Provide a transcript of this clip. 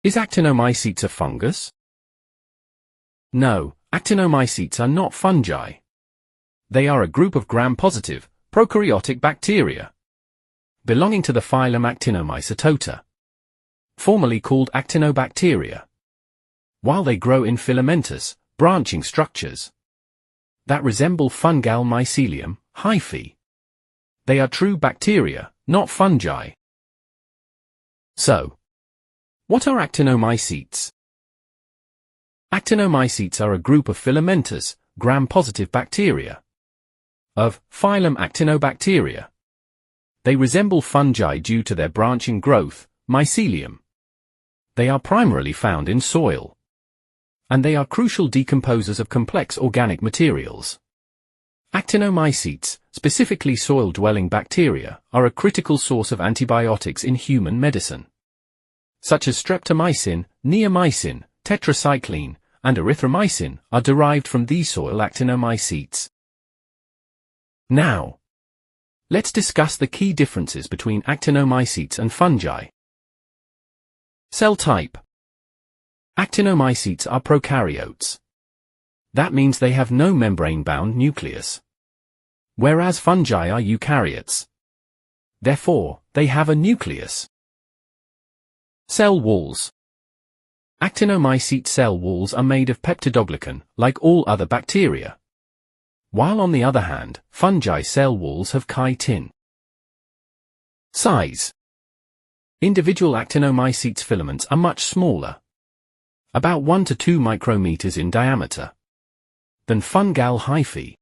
Is Actinomycetes a fungus? No, Actinomycetes are not fungi. They are a group of gram-positive, prokaryotic bacteria, belonging to the phylum Actinomycetota, formerly called Actinobacteria. While they grow in filamentous, branching structures that resemble fungal mycelium, hyphae, they are true bacteria, not fungi. So, what are Actinomycetes? Actinomycetes are a group of filamentous, gram-positive bacteria of phylum Actinobacteria. They resemble fungi due to their branching growth, mycelium. They are primarily found in soil, and they are crucial decomposers of complex organic materials. Actinomycetes, specifically soil-dwelling bacteria, are a critical source of antibiotics in human medicine, such as streptomycin, neomycin, tetracycline, and erythromycin are derived from these soil Actinomycetes. Now, let's discuss the key differences between Actinomycetes and fungi. Cell type. Actinomycetes are prokaryotes. That means they have no membrane-bound nucleus, whereas fungi are eukaryotes. Therefore, they have a nucleus. Cell walls. Actinomycete cell walls are made of peptidoglycan, like all other bacteria, while on the other hand, fungi cell walls have chitin. Size. Individual Actinomycetes filaments are much smaller, about 1 to 2 micrometers in diameter, than fungal hyphae.